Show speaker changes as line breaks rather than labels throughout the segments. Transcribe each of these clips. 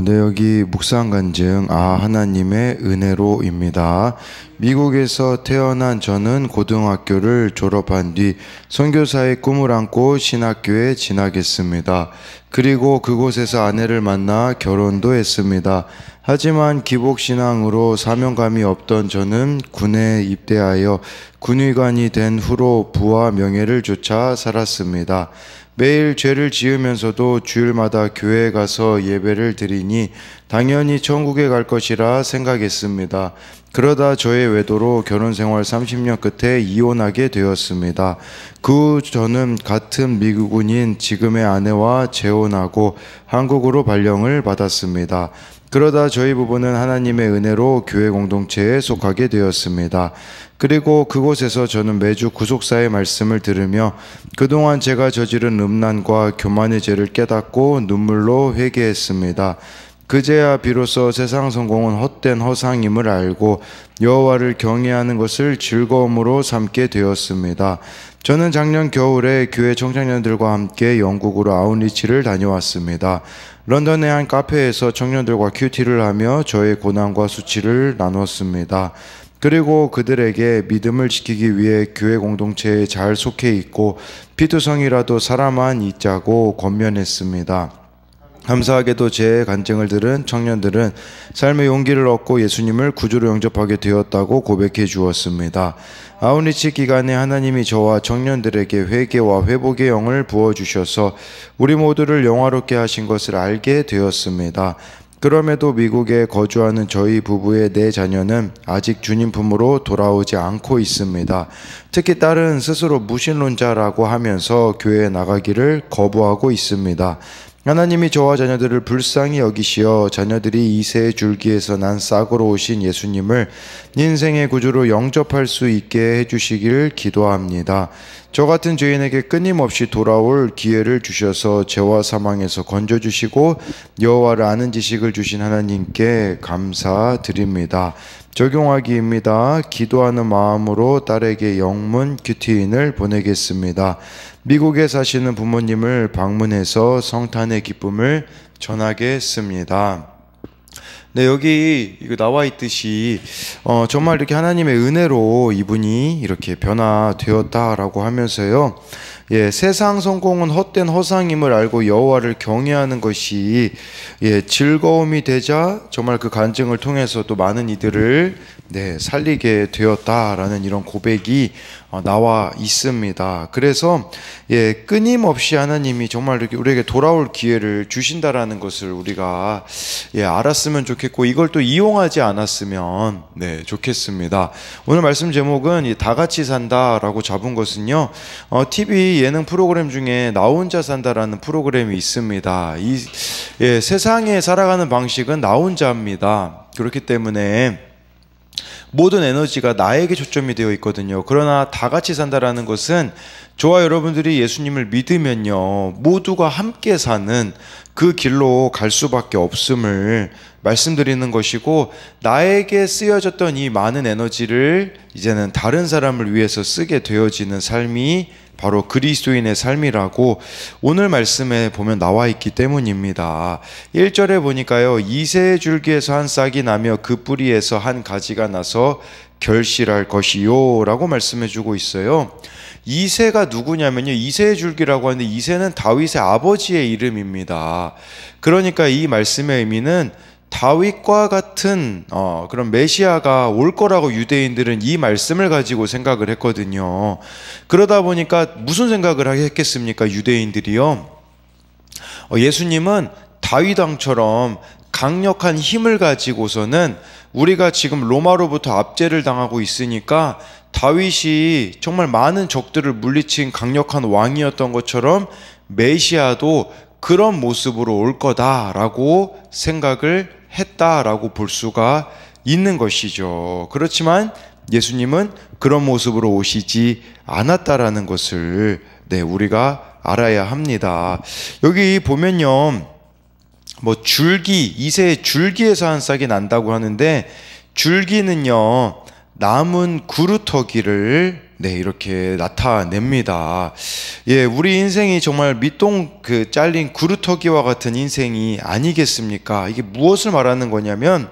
네, 여기 묵상 간증 하나님의 은혜로입니다. 미국에서 태어난 저는 고등학교를 졸업한 뒤 선교사의 꿈을 안고 신학교에 진학했습니다. 그리고 그곳에서 아내를 만나 결혼도 했습니다. 하지만 기복신앙으로 사명감이 없던 저는 군에 입대하여 군의관이 된 후로 부와 명예를 쫓아 살았습니다. 매일 죄를 지으면서도 주일마다 교회에 가서 예배를 드리니 당연히 천국에 갈 것이라 생각했습니다. 그러다 저의 외도로 결혼생활 30년 끝에 이혼하게 되었습니다. 그 후 저는 같은 미국인인 지금의 아내와 재혼하고 한국으로 발령을 받았습니다. 그러다 저희 부부는 하나님의 은혜로 교회 공동체에 속하게 되었습니다. 그리고 그곳에서 저는 매주 구속사의 말씀을 들으며 그동안 제가 저지른 음란과 교만의 죄를 깨닫고 눈물로 회개했습니다. 그제야 비로소 세상 성공은 헛된 허상임을 알고 여호와를 경외하는 것을 즐거움으로 삼게 되었습니다. 저는 작년 겨울에 교회 청소년들과 함께 영국으로 아웃리치를 다녀왔습니다. 런던의 한 카페에서 청년들과 큐티를 하며 저의 고난과 수치를 나눴습니다. 그리고 그들에게 믿음을 지키기 위해 교회 공동체에 잘 속해 있고 피투성이라도 사람만 있자고 권면했습니다. 감사하게도 제 간증을 들은 청년들은 삶의 용기를 얻고 예수님을 구주로 영접하게 되었다고 고백해 주었습니다. 아웃리치 기간에 하나님이 저와 청년들에게 회개와 회복의 영을 부어주셔서 우리 모두를 영화롭게 하신 것을 알게 되었습니다. 그럼에도 미국에 거주하는 저희 부부의 4자녀는 아직 주님 품으로 돌아오지 않고 있습니다. 특히 딸은 스스로 무신론자라고 하면서 교회에 나가기를 거부하고 있습니다. 하나님이 저와 자녀들을 불쌍히 여기시어 자녀들이 이새의 줄기에서 난 싹으로 오신 예수님을 인생의 구주로 영접할 수 있게 해주시길 기도합니다. 저 같은 죄인에게 끊임없이 돌아올 기회를 주셔서 죄와 사망에서 건져주시고 여호와를 아는 지식을 주신 하나님께 감사드립니다. 적용하기입니다. 기도하는 마음으로 딸에게 영문 큐티인을 보내겠습니다. 미국에 사시는 부모님을 방문해서 성탄의 기쁨을 전하겠습니다. 네, 여기 이거 나와 있듯이 정말 이렇게 하나님의 은혜로 이분이 이렇게 변화되었다라고 하면서요. 예, 세상 성공은 헛된 허상임을 알고 여호와를 경외하는 것이 즐거움이 되자 정말 그 간증을 통해서도 많은 이들을 살리게 되었다라는 이런 고백이 나와 있습니다. 그래서 끊임없이 하나님이 정말 이렇게 우리에게 돌아올 기회를 주신다라는 것을 우리가 알았으면 좋겠고 이걸 또 이용하지 않았으면 좋겠습니다. 오늘 말씀 제목은 다 같이 산다라고 잡은 것은요. TV 예능 프로그램 중에 나 혼자 산다라는 프로그램이 있습니다. 세상에 살아가는 방식은 나 혼자입니다. 그렇기 때문에 모든 에너지가 나에게 초점이 되어 있거든요. 그러나 다 같이 산다라는 것은 저와 여러분들이 예수님을 믿으면요, 모두가 함께 사는 그 길로 갈 수밖에 없음을 말씀드리는 것이고, 나에게 쓰여졌던 이 많은 에너지를 이제는 다른 사람을 위해서 쓰게 되어지는 삶이 바로 그리스도인의 삶이라고 오늘 말씀에 보면 나와 있기 때문입니다. 1절에 보니까요, 이새의 줄기에서 한 싹이 나며 그 뿌리에서 한 가지가 나서 결실할 것이요 라고 말씀해 주고 있어요. 이새가 누구냐면요, 이새의 줄기라고 하는데 이새는 다윗의 아버지의 이름입니다. 그러니까 이 말씀의 의미는 다윗과 같은 그런 메시아가 올 거라고 유대인들은 이 말씀을 가지고 생각을 했거든요. 그러다 보니까 무슨 생각을 했겠습니까? 유대인들이요, 예수님은 다윗 왕처럼 강력한 힘을 가지고서는 우리가 지금 로마로부터 압제를 당하고 있으니까 다윗이 정말 많은 적들을 물리친 강력한 왕이었던 것처럼 메시아도 그런 모습으로 올 거다라고 생각을 했다라고 볼 수가 있는 것이죠. 그렇지만 예수님은 그런 모습으로 오시지 않았다라는 것을 우리가 알아야 합니다. 여기 보면요, 줄기, 이새의 줄기에서 한 싹이 난다고 하는데, 줄기는요 남은 구루터기를 이렇게 나타냅니다. 예, 우리 인생이 정말 밑동 잘린 구루터기와 같은 인생이 아니겠습니까? 이게 무엇을 말하는 거냐면,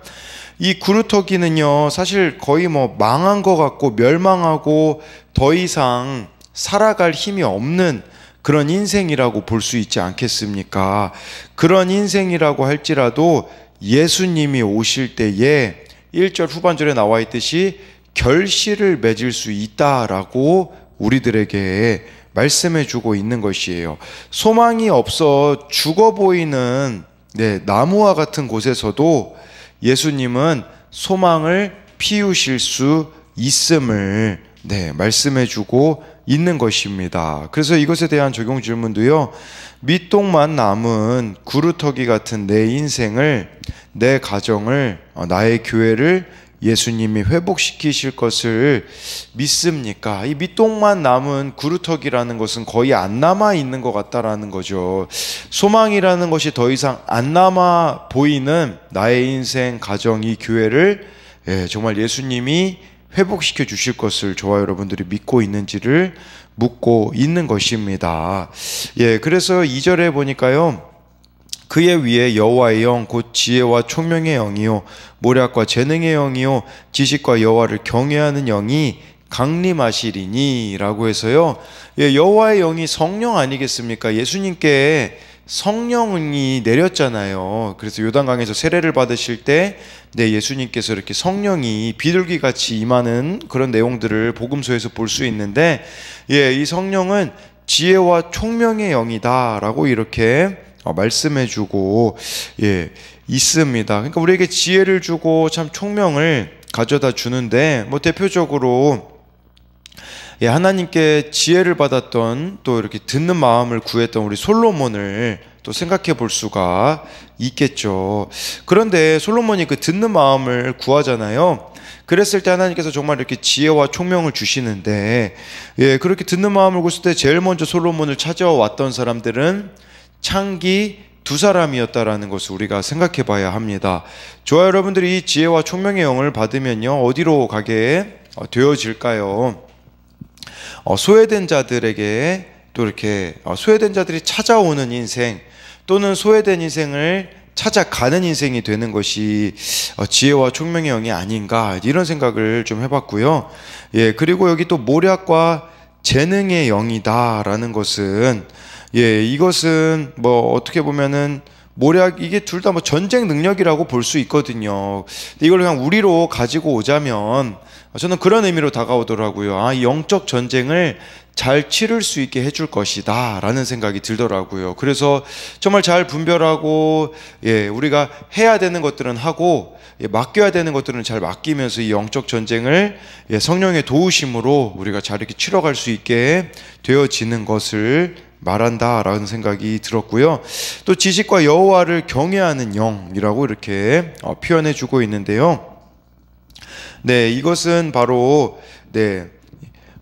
이 구루터기는요, 사실 거의 망한 것 같고 멸망하고 더 이상 살아갈 힘이 없는 그런 인생이라고 볼 수 있지 않겠습니까? 그런 인생이라고 할지라도 예수님이 오실 때에 1절 후반절에 나와 있듯이 결실을 맺을 수 있다라고 우리들에게 말씀해 주고 있는 것이에요. 소망이 없어 죽어 보이는 나무와 같은 곳에서도 예수님은 소망을 피우실 수 있음을 말씀해 주고 있는 것입니다. 그래서 이것에 대한 적용 질문도요, 밑동만 남은 구루터기 같은 내 인생을, 내 가정을, 나의 교회를 예수님이 회복시키실 것을 믿습니까? 이 밑동만 남은 구루터기라는 것은 거의 안 남아 있는 것 같다라는 거죠. 소망이라는 것이 더 이상 안 남아 보이는 나의 인생, 가정, 이 교회를 정말 예수님이 회복시켜 주실 것을 저와 여러분들이 믿고 있는지를 묻고 있는 것입니다. 그래서 2절에 보니까요, 그의 위에 여호와의 영 곧 지혜와 총명의 영이요 모략과 재능의 영이요 지식과 여호와를 경외하는 영이 강림하시리니 라고 해서요, 여호와의 영이 성령 아니겠습니까? 예수님께 성령이 내렸잖아요. 그래서 요단강에서 세례를 받으실 때 예수님께서 이렇게 성령이 비둘기같이 임하는 그런 내용들을 복음서에서 볼 수 있는데, 이 성령은 지혜와 총명의 영이다 라고 이렇게 말씀해주고 있습니다. 그러니까 우리에게 지혜를 주고 참 총명을 가져다 주는데, 대표적으로 하나님께 지혜를 받았던, 또 이렇게 듣는 마음을 구했던 우리 솔로몬을 또 생각해 볼 수가 있겠죠. 그런데 솔로몬이 그 듣는 마음을 구하잖아요. 그랬을 때 하나님께서 정말 이렇게 지혜와 총명을 주시는데, 그렇게 듣는 마음을 구했을 때 제일 먼저 솔로몬을 찾아왔던 사람들은 창기 두 사람이었다라는 것을 우리가 생각해 봐야 합니다. 저와 여러분들이 이 지혜와 총명의 영을 받으면요, 어디로 가게 되어질까요? 소외된 자들에게, 또 이렇게 소외된 자들이 찾아오는 인생, 또는 소외된 인생을 찾아가는 인생이 되는 것이 지혜와 총명의 영이 아닌가, 이런 생각을 좀 해봤고요. 그리고 여기 또 모략과 재능의 영이다라는 것은, 이것은 어떻게 보면은 모략, 이게 둘 다 전쟁 능력이라고 볼 수 있거든요. 이걸 그냥 우리로 가지고 오자면 저는 그런 의미로 다가오더라고요. 이 영적 전쟁을 잘 치를 수 있게 해줄 것이다 라는 생각이 들더라고요. 그래서 정말 잘 분별하고, 우리가 해야 되는 것들은 하고, 맡겨야 되는 것들은 잘 맡기면서 이 영적 전쟁을 성령의 도우심으로 우리가 잘 이렇게 치러갈 수 있게 되어지는 것을 말한다라는 생각이 들었고요. 또 지식과 여호와를 경외하는 영이라고 이렇게 표현해 주고 있는데요. 이것은 바로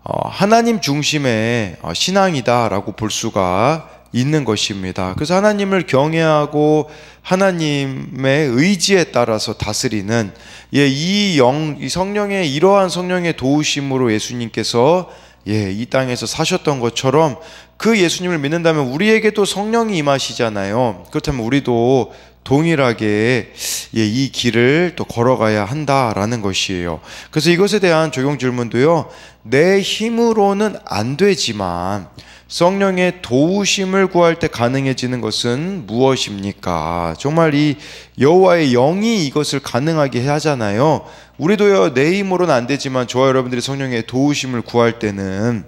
하나님 중심의 신앙이다라고 볼 수가 있는 것입니다. 그래서 하나님을 경외하고 하나님의 의지에 따라서 다스리는 이 성령의, 이러한 성령의 도우심으로 예수님께서 이 땅에서 사셨던 것처럼, 그 예수님을 믿는다면 우리에게도 성령이 임하시잖아요. 그렇다면 우리도 동일하게 이 길을 또 걸어가야 한다라는 것이에요. 그래서 이것에 대한 적용 질문도요, 내 힘으로는 안 되지만 성령의 도우심을 구할 때 가능해지는 것은 무엇입니까? 정말 이 여호와의 영이 이것을 가능하게 하잖아요. 우리도요, 내 힘으로는 안 되지만 저와 여러분들이 성령의 도우심을 구할 때는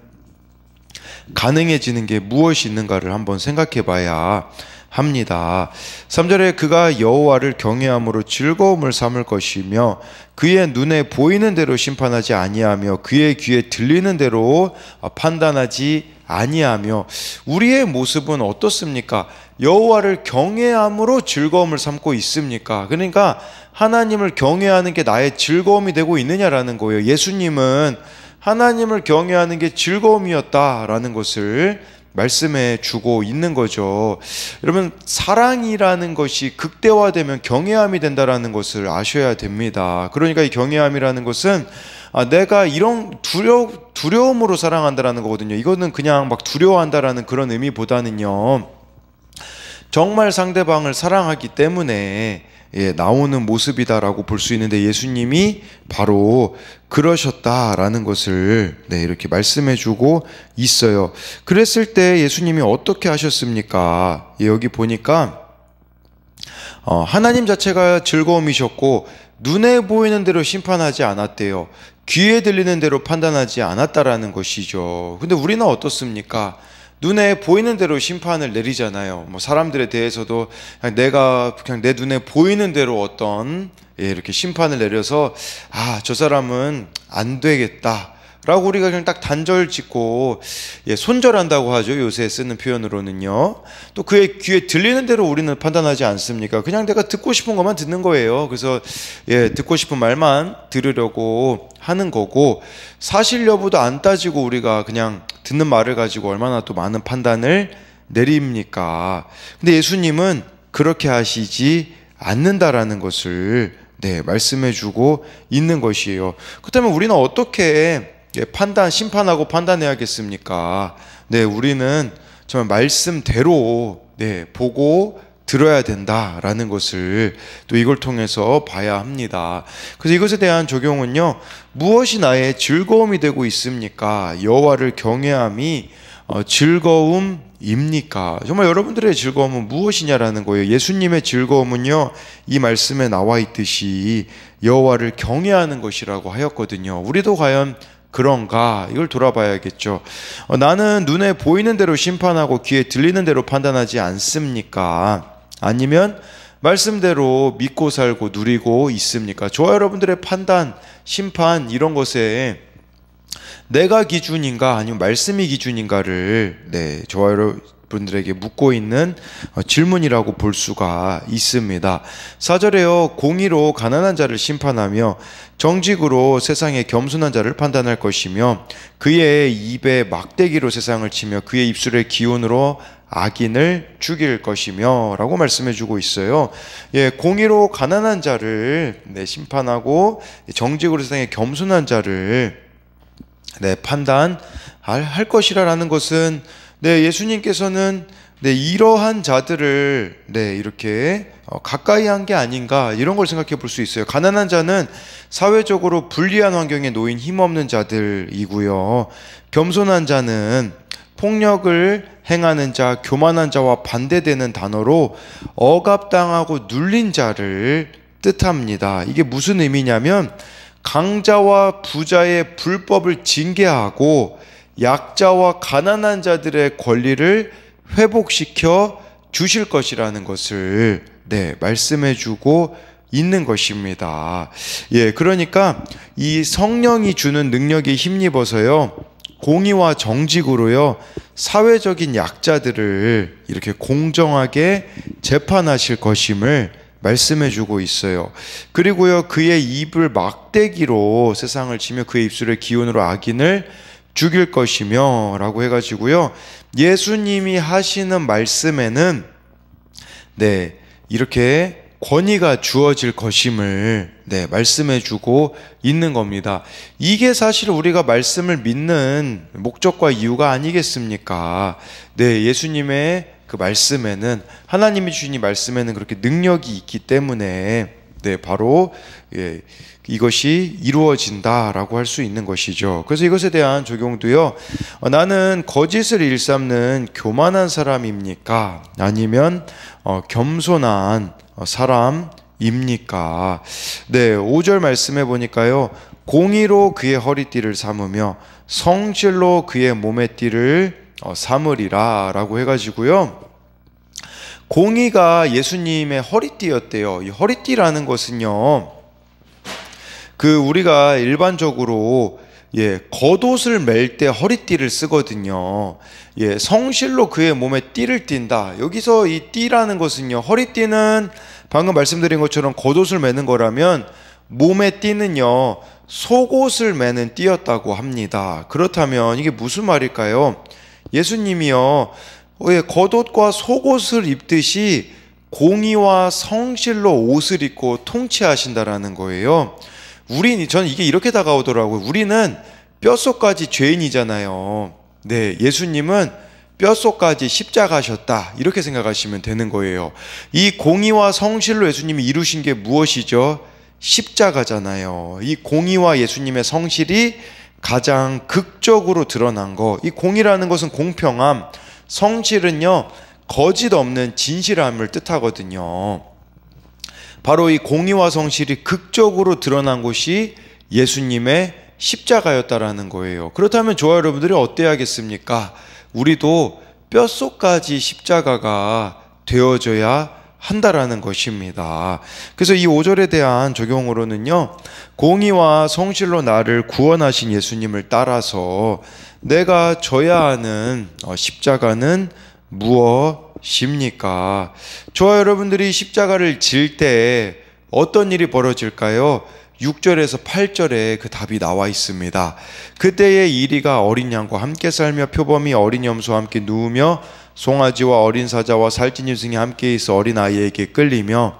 가능해지는 게 무엇이 있는가를 한번 생각해 봐야 합니다. 3절에 그가 여호와를 경외함으로 즐거움을 삼을 것이며 그의 눈에 보이는 대로 심판하지 아니하며 그의 귀에 들리는 대로 판단하지 아니하며, 우리의 모습은 어떻습니까? 여호와를 경외함으로 즐거움을 삼고 있습니까? 그러니까 하나님을 경외하는 게 나의 즐거움이 되고 있느냐라는 거예요. 예수님은 하나님을 경외하는 게 즐거움이었다라는 것을 말씀해 주고 있는 거죠. 여러분, 사랑이라는 것이 극대화되면 경외함이 된다라는 것을 아셔야 됩니다. 그러니까 이 경외함이라는 것은 내가 이런 두려움으로 사랑한다라는 거거든요. 이거는 그냥 막 두려워한다라는 그런 의미보다는요, 정말 상대방을 사랑하기 때문에 나오는 모습이다라고 볼 수 있는데, 예수님이 바로 그러셨다라는 것을 이렇게 말씀해주고 있어요. 그랬을 때 예수님이 어떻게 하셨습니까? 여기 보니까 하나님 자체가 즐거움이셨고 눈에 보이는 대로 심판하지 않았대요. 귀에 들리는 대로 판단하지 않았다라는 것이죠. 근데 우리는 어떻습니까? 눈에 보이는 대로 심판을 내리잖아요. 뭐 사람들에 대해서도 그냥 내가 그냥 내 눈에 보이는 대로 어떤 이렇게 심판을 내려서 저 사람은 안 되겠다 라고 우리가 그냥 딱 단절 짓고 손절한다고 하죠. 요새 쓰는 표현으로는요. 또 그의 귀에 들리는 대로 우리는 판단하지 않습니까? 그냥 내가 듣고 싶은 것만 듣는 거예요. 그래서 듣고 싶은 말만 들으려고 하는 거고, 사실 여부도 안 따지고 우리가 그냥 듣는 말을 가지고 얼마나 또 많은 판단을 내립니까? 근데 예수님은 그렇게 하시지 않는다라는 것을 말씀해주고 있는 것이에요. 그렇다면 우리는 어떻게 심판하고 판단해야겠습니까? 우리는 정말 말씀대로 보고 들어야 된다라는 것을 또 이걸 통해서 봐야 합니다. 그래서 이것에 대한 적용은요, 무엇이 나의 즐거움이 되고 있습니까? 여호와를 경외함이 즐거움입니까? 정말 여러분들의 즐거움은 무엇이냐라는 거예요. 예수님의 즐거움은요, 이 말씀에 나와 있듯이 여호와를 경외하는 것이라고 하였거든요. 우리도 과연 그런가? 이걸 돌아봐야겠죠. 나는 눈에 보이는 대로 심판하고 귀에 들리는 대로 판단하지 않습니까? 아니면 말씀대로 믿고 살고 누리고 있습니까? 저와 여러분들의 판단, 심판 이런 것에 내가 기준인가 아니면 말씀이 기준인가를 저와 여러분들에게 묻고 있는 질문이라고 볼 수가 있습니다. 4절에요. 공의로 가난한 자를 심판하며 정직으로 세상의 겸손한 자를 판단할 것이며 그의 입에 막대기로 세상을 치며 그의 입술의 기운으로 악인을 죽일 것이며 라고 말씀해주고 있어요. 공의로 가난한 자를 심판하고 정직으로 세상의 겸손한 자를 판단할 것이라는 것은 예수님께서는 이러한 자들을 이렇게 가까이 한 게 아닌가, 이런 걸 생각해 볼 수 있어요. 가난한 자는 사회적으로 불리한 환경에 놓인 힘없는 자들이고요. 겸손한 자는 폭력을 행하는 자, 교만한 자와 반대되는 단어로 억압당하고 눌린 자를 뜻합니다. 이게 무슨 의미냐면 강자와 부자의 불법을 징계하고 약자와 가난한 자들의 권리를 회복시켜 주실 것이라는 것을 말씀해주고 있는 것입니다. 그러니까 이 성령이 주는 능력에 힘입어서요, 공의와 정직으로요, 사회적인 약자들을 이렇게 공정하게 재판하실 것임을 말씀해주고 있어요. 그리고요, 그의 입을 막대기로 세상을 치며 그의 입술의 기운으로 악인을 죽일 것이며 라고 해가지고요, 예수님이 하시는 말씀에는 이렇게 권위가 주어질 것임을 말씀해주고 있는 겁니다. 이게 사실 우리가 말씀을 믿는 목적과 이유가 아니겠습니까? 예수님의 그 말씀에는, 하나님이 주신 이 말씀에는 그렇게 능력이 있기 때문에 바로 이것이 이루어진다라고 할 수 있는 것이죠. 그래서 이것에 대한 적용도요, 나는 거짓을 일삼는 교만한 사람입니까? 아니면 겸손한 사람입니까? 5절 말씀해 보니까요, 공의로 그의 허리띠를 삼으며 성실로 그의 몸의 띠를 삼으리라 라고 해가지고요, 공의가 예수님의 허리띠였대요. 이 허리띠라는 것은요, 우리가 일반적으로 겉옷을 맬 때 허리띠를 쓰거든요. 성실로 그의 몸에 띠를 띈다. 여기서 이 띠라는 것은요, 허리띠는 방금 말씀드린 것처럼 겉옷을 매는 거라면 몸에 띠는요, 속옷을 매는 띠였다고 합니다. 그렇다면 이게 무슨 말일까요? 예수님이요, 겉옷과 속옷을 입듯이 공의와 성실로 옷을 입고 통치하신다라는 거예요. 저는 이게 이렇게 다가오더라고요. 우리는 뼛속까지 죄인이잖아요. 네, 예수님은 뼛속까지 십자가셨다, 이렇게 생각하시면 되는 거예요. 이 공의와 성실로 예수님이 이루신 게 무엇이죠? 십자가잖아요. 이 공의와 예수님의 성실이 가장 극적으로 드러난 거. 이 공의라는 것은 공평함, 성실은요 거짓 없는 진실함을 뜻하거든요. 바로 이 공의와 성실이 극적으로 드러난 곳이 예수님의 십자가였다라는 거예요. 그렇다면 저와 여러분들이 어때야겠습니까? 우리도 뼛속까지 십자가가 되어져야 한다라는 것입니다. 그래서 이 5절에 대한 적용으로는요, 공의와 성실로 나를 구원하신 예수님을 따라서 내가 져야 하는 십자가는 무엇입니까? 저와 여러분들이 십자가를 질 때 어떤 일이 벌어질까요? 6절에서 8절에 그 답이 나와 있습니다. 그때의 이리가 어린 양과 함께 살며 표범이 어린 염소와 함께 누우며 송아지와 어린 사자와 살찐 짐승이 함께 있어 어린 아이에게 끌리며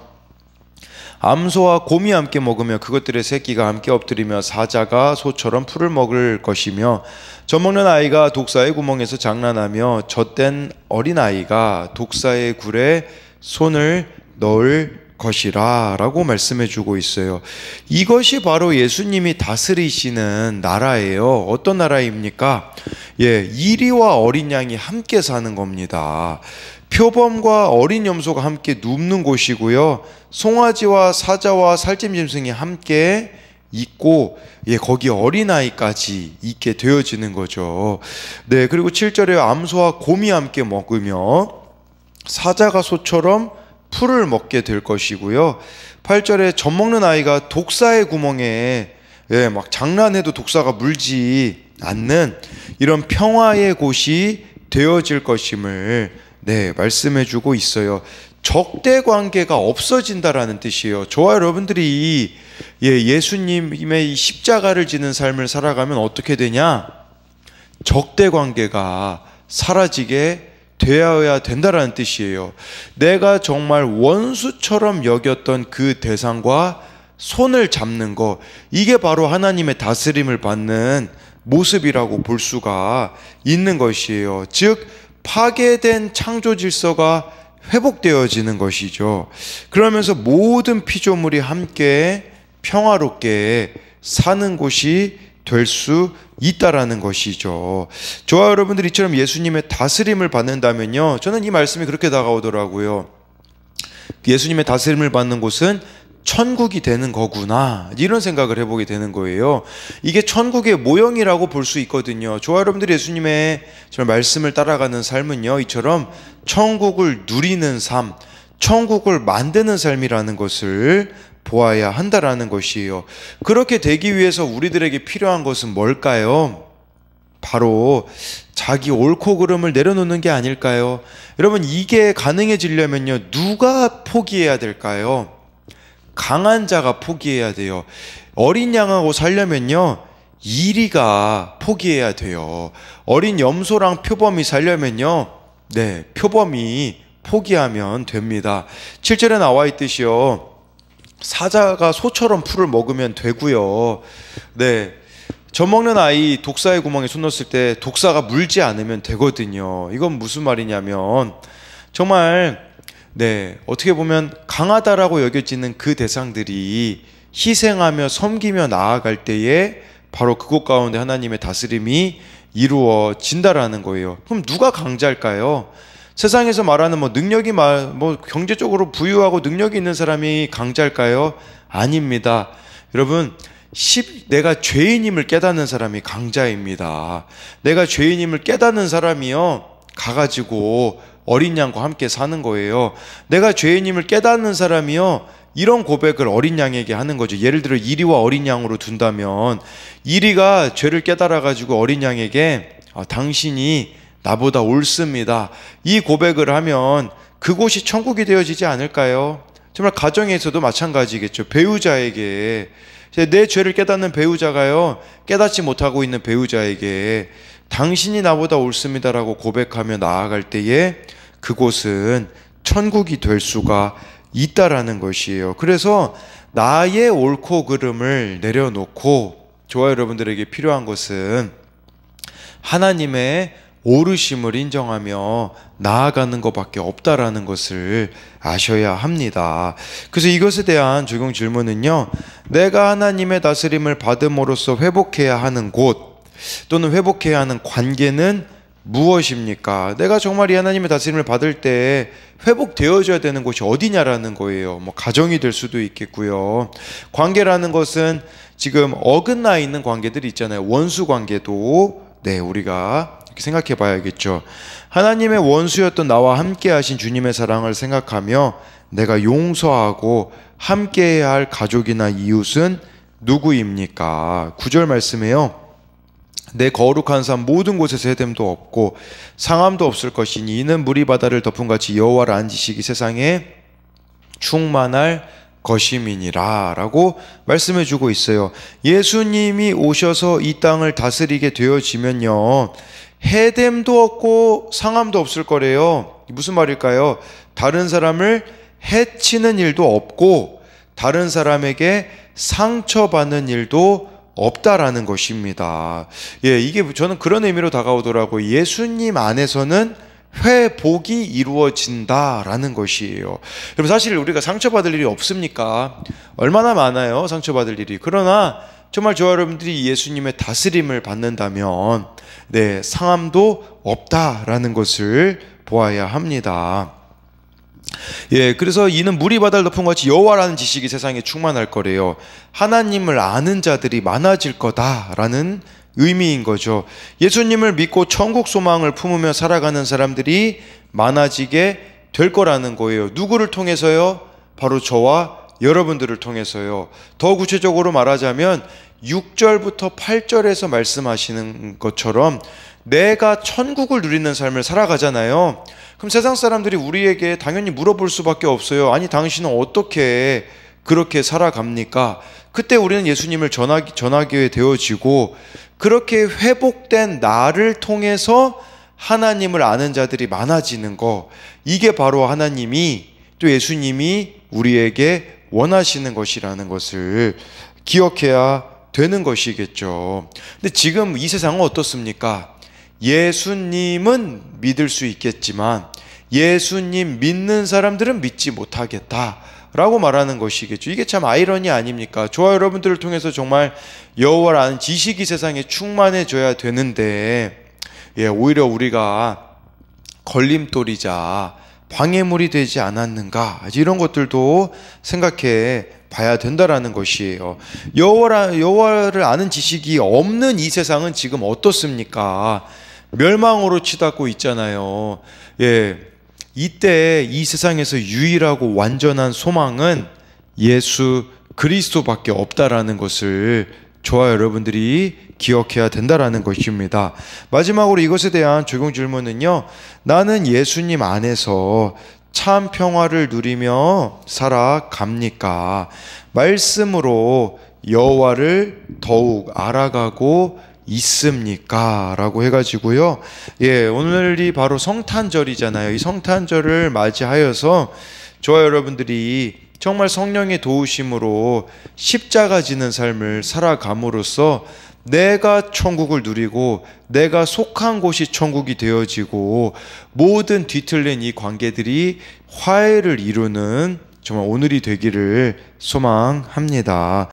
암소와 곰이 함께 먹으며 그것들의 새끼가 함께 엎드리며 사자가 소처럼 풀을 먹을 것이며 젖먹는 아이가 독사의 구멍에서 장난하며 젖된 어린아이가 독사의 굴에 손을 넣을 것이라 라고 말씀해 주고 있어요. 이것이 바로 예수님이 다스리시는 나라예요. 어떤 나라입니까? 이리와 어린 양이 함께 사는 겁니다. 표범과 어린 염소가 함께 눕는 곳이고요, 송아지와 사자와 살찐 짐승이 함께 있고, 거기 어린아이까지 있게 되어지는 거죠. 네, 그리고 7절에 암소와 곰이 함께 먹으며 사자가 소처럼 풀을 먹게 될 것이고요, 8절에 젖먹는 아이가 독사의 구멍에 막 장난해도 독사가 물지 않는 이런 평화의 곳이 되어질 것임을 말씀해 주고 있어요. 적대 관계가 없어진다라는 뜻이에요. 저와 여러분들이 예수님의 십자가를 지는 삶을 살아가면 어떻게 되냐? 적대 관계가 사라지게 되어야 된다라는 뜻이에요. 내가 정말 원수처럼 여겼던 그 대상과 손을 잡는 거, 이게 바로 하나님의 다스림을 받는 모습이라고 볼 수가 있는 것이에요. 즉 파괴된 창조 질서가 회복되어지는 것이죠. 그러면서 모든 피조물이 함께 평화롭게 사는 곳이 될 수 있다라는 것이죠. 저와 여러분들이 이처럼 예수님의 다스림을 받는다면요, 저는 이 말씀이 그렇게 다가오더라고요. 예수님의 다스림을 받는 곳은 천국이 되는 거구나, 이런 생각을 해보게 되는 거예요. 이게 천국의 모형이라고 볼 수 있거든요. 저와 여러분들이 예수님의 정말 말씀을 따라가는 삶은요, 이처럼 천국을 누리는 삶, 천국을 만드는 삶이라는 것을 보아야 한다라는 것이에요. 그렇게 되기 위해서 우리들에게 필요한 것은 뭘까요? 바로 자기 옳고 그름을 내려놓는 게 아닐까요? 여러분, 이게 가능해지려면요, 누가 포기해야 될까요? 강한 자가 포기해야 돼요. 어린 양하고 살려면요, 이리가 포기해야 돼요. 어린 염소랑 표범이 살려면요, 표범이 포기하면 됩니다. 7절에 나와 있듯이요, 사자가 소처럼 풀을 먹으면 되고요, 젖먹는 아이 독사의 구멍에 손 넣었을 때 독사가 물지 않으면 되거든요. 이건 무슨 말이냐면 정말 어떻게 보면 강하다라고 여겨지는 그 대상들이 희생하며 섬기며 나아갈 때에 바로 그곳 가운데 하나님의 다스림이 이루어진다라는 거예요. 그럼 누가 강자일까요? 세상에서 말하는 능력이 경제적으로 부유하고 능력이 있는 사람이 강자일까요? 아닙니다. 여러분, 내가 죄인임을 깨닫는 사람이 강자입니다. 내가 죄인임을 깨닫는 사람이요, 가가지고 어린 양과 함께 사는 거예요. 내가 죄인임을 깨닫는 사람이요, 이런 고백을 어린 양에게 하는 거죠. 예를 들어 이리와 어린 양으로 둔다면, 이리가 죄를 깨달아가지고 어린 양에게 당신이 나보다 옳습니다, 이 고백을 하면 그곳이 천국이 되어지지 않을까요? 정말 가정에서도 마찬가지겠죠. 배우자에게, 내 죄를 깨닫는 배우자가요, 깨닫지 못하고 있는 배우자에게 당신이 나보다 옳습니다라고 고백하며 나아갈 때에 그곳은 천국이 될 수가 있다라는 것이에요. 그래서 나의 옳고 그름을 내려놓고 저와 여러분들에게 필요한 것은 하나님의 오르심을 인정하며 나아가는 것밖에 없다라는 것을 아셔야 합니다. 그래서 이것에 대한 적용 질문은요, 내가 하나님의 다스림을 받음으로써 회복해야 하는 곳 또는 회복해야 하는 관계는 무엇입니까? 내가 정말 이 하나님의 다스림을 받을 때 회복되어져야 되는 곳이 어디냐라는 거예요. 뭐 가정이 될 수도 있겠고요. 관계라는 것은 지금 어긋나 있는 관계들이 있잖아요. 원수 관계도 우리가 이렇게 생각해 봐야겠죠. 하나님의 원수였던 나와 함께 하신 주님의 사랑을 생각하며 내가 용서하고 함께 해야 할 가족이나 이웃은 누구입니까? 9절 말씀에요. 내 거룩한 삶 모든 곳에서 해됨도 없고 상함도 없을 것이니 이는 물이 바다를 덮은 같이 여호와를 아는 지식이 세상에 충만할 것임이니라 라고 말씀해 주고 있어요. 예수님이 오셔서 이 땅을 다스리게 되어지면요, 해됨도 없고 상함도 없을 거래요. 무슨 말일까요? 다른 사람을 해치는 일도 없고 다른 사람에게 상처받는 일도 없다라는 것입니다. 이게 저는 그런 의미로 다가오더라고요. 예수님 안에서는 회복이 이루어진다라는 것이에요. 여러분, 사실 우리가 상처받을 일이 없습니까? 얼마나 많아요, 상처받을 일이. 그러나 정말 저와 여러분들이 예수님의 다스림을 받는다면 상함도 없다라는 것을 보아야 합니다. 그래서 이는 물이 바다를 덮은 같이 여호와라는 지식이 세상에 충만할 거래요. 하나님을 아는 자들이 많아질 거다라는 의미인 거죠. 예수님을 믿고 천국 소망을 품으며 살아가는 사람들이 많아지게 될 거라는 거예요. 누구를 통해서요? 바로 저와 여러분들을 통해서요. 더 구체적으로 말하자면 6절부터 8절에서 말씀하시는 것처럼 내가 천국을 누리는 삶을 살아가잖아요. 그럼 세상 사람들이 우리에게 당연히 물어볼 수밖에 없어요. 아니, 당신은 어떻게 그렇게 살아갑니까? 그때 우리는 예수님을 전하게 되어지고, 그렇게 회복된 나를 통해서 하나님을 아는 자들이 많아지는 거, 이게 바로 하나님이 또 예수님이 우리에게 원하시는 것이라는 것을 기억해야 되는 것이겠죠. 근데 지금 이 세상은 어떻습니까? 예수님은 믿을 수 있겠지만 예수님 믿는 사람들은 믿지 못하겠다라고 말하는 것이겠죠. 이게 참 아이러니 아닙니까? 저와 여러분들을 통해서 정말 여호와를 아는 지식이 세상에 충만해져야 되는데 오히려 우리가 걸림돌이자 방해물이 되지 않았는가, 이런 것들도 생각해 봐야 된다라는 것이에요. 여호와를 아는 지식이 없는 이 세상은 지금 어떻습니까? 멸망으로 치닫고 있잖아요. 이때 이 세상에서 유일하고 완전한 소망은 예수 그리스도밖에 없다라는 것을 저와 여러분들이 기억해야 된다라는 것입니다. 마지막으로 이것에 대한 적용 질문은요, 나는 예수님 안에서 참 평화를 누리며 살아갑니까? 말씀으로 여호와를 더욱 알아가고 있습니까? 라고 해가지고요. 오늘이 바로 성탄절이잖아요. 이 성탄절을 맞이하여서 저와 여러분들이 정말 성령의 도우심으로 십자가 지는 삶을 살아감으로써 내가 천국을 누리고 내가 속한 곳이 천국이 되어지고 모든 뒤틀린 이 관계들이 화해를 이루는 정말 오늘이 되기를 소망합니다.